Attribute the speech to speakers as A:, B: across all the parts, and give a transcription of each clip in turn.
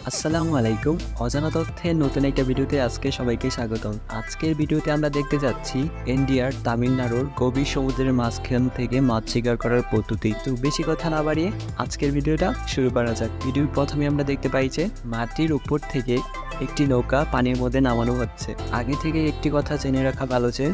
A: আসসালামু আলাইকুম। অজানা তথ্যের নতুন একটা ভিডিওতে আজকে সবাইকে স্বাগতম। আজকের ভিডিওতে আমরা দেখতে যাচ্ছি ইন্ডিয়ার তামিলনাড়ুর গভীর সমুদ্রের মাঝখান থেকে মাছ শিকার করার পদ্ধতি। তো বেশি কথা না বাড়িয়ে আজকের ভিডিওটা শুরু করা যাক। ভিডিওর প্রথমে আমরা দেখতে পাই যে মাটির উপর থেকে একটি নৌকা পানির মধ্যে নামানো হচ্ছে। আগে থেকে একটি কথা জেনে রাখা ভালো যে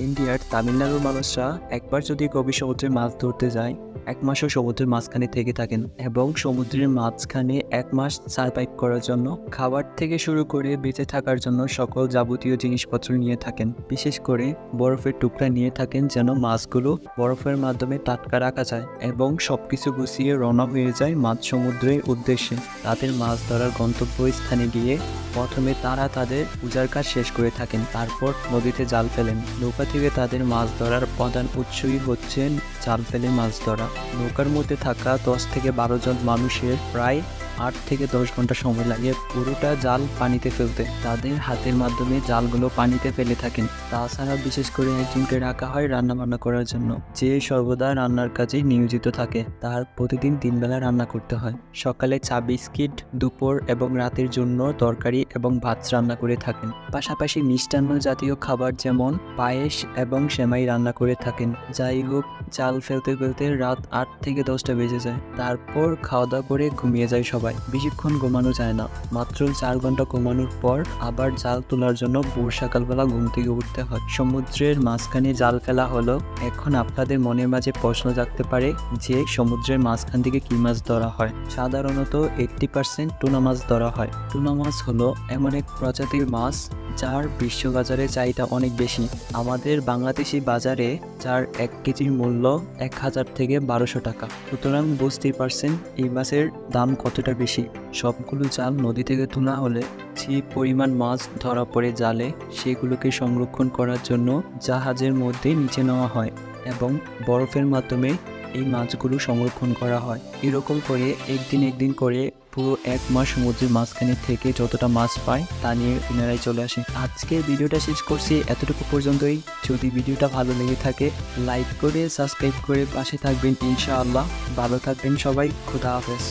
A: ইন্ডিয়ার তামিলনাড়ুর মানুষরা একবার যদি গভীর সমুদ্রে মাছ ধরতে যায় 1 মাসও সমুদ্রের মাঝখানে থেকে থাকেন এবং সমুদ্রের মাঝখানে 1 মাস সারভাইভ করার জন্য খাবার থেকে শুরু করে বেঁচে থাকার জন্য সকল যাবতীয় জিনিসপত্র নিয়ে থাকেন। বিশেষ করে বরফের টুকরা নিয়ে থাকেন যেন মাছগুলো বরফের মাধ্যমে টাটকা রাখা যায় এবং সবকিছু গুছিয়ে রওনা হয়ে যায় মাঝ সমুদ্রের উদ্দেশ্যে। তাদের মাছ ধরার গন্তব্যস্থানে গিয়ে প্রথমে তারা তাদের পূজার কাজ শেষ করে থাকেন, তারপর নদীতে জাল ফেলেন। নৌকা থেকে তাদের মাছ ধরার প্রধান উৎসই হচ্ছে জাল ফেলে মাছ ধরা। নৌকার মধ্যে থাকা 10 থেকে 12 জন মানুষের প্রায় 8 থেকে 10 ঘন্টা সময় লাগে পুরোটা জাল পানিতে ফেলতে। তাদের হাতের মাধ্যমে জালগুলো পানিতে ফেলে থাকেন। তাছাড়া বিশেষ করে একজনকে রাখা হয় রান্না বান্না করার জন্য, যে সর্বদা রান্নার কাজে নিয়োজিত থাকে। তার প্রতিদিন 3 বেলা রান্না করতে হয়। সকালে চা বিস্কিট, দুপুর এবং রাতের জন্য তরকারি এবং ভাত রান্না করে থাকেন। পাশাপাশি মিষ্টান্ন জাতীয় খাবার যেমন পায়েস এবং সেমাই রান্না করে থাকেন। যাই হোক, জাল ফেলতে ফেলতে রাত 8 থেকে 10টা বেজে যায়। তারপর খাওয়া দাওয়া করে ঘুমিয়ে যায় সবাই। বেশিক্ষণ ঘুমানো যায় না, মাত্র 4 ঘন্টা ঘুমানোর পর আবার জাল তোলার জন্য ভোর সকালবেলা ঘুম থেকে উঠতে হয়। সমুদ্রের মাঝখানে জাল ফেলা হলো। এখন আপনাদের মনের মাঝে প্রশ্ন জাগতে পারে যে সমুদ্রের মাঝখান থেকে কি মাছ ধরা হয়। সাধারণত 80% টুনা মাছ ধরা হয়। টুনা মাছ হলো এমন এক প্রজাতির মাছ যার বিশ্ববাজারে চাহিদা অনেক বেশি। আমাদের বাংলাদেশি বাজারে যার 1 কেজির মূল্য 1000 থেকে 1200 টাকা। সুতরাং বুঝতেই পারছেন এই মাছের দাম কতটা বেশি। সবগুলো জাল নদী থেকে তোলা হলে যে পরিমাণ মাছ ধরা পড়ে জালে, সেগুলোকে সংরক্ষণ করার জন্য জাহাজের মধ্যে নিচে নেওয়া হয় এবং বরফের মাধ্যমে এই মাছগুলো সংরক্ষণ করা হয়। এরকম করে একদিন করে পুরো 1 মাস সমুদ্রের মাঝখানে থেকে যতটা মাছ পায় তা নিয়ে কিনারায় চলে আসে। আজকের ভিডিওটা শেষ করছি এতটুকু পর্যন্তই। যদি ভিডিওটা ভালো লেগে থাকে লাইক করে সাবস্ক্রাইব করে পাশে থাকবেন ইনশাআল্লাহ। ভালো থাকবেন সবাই। খোদা হাফেজ।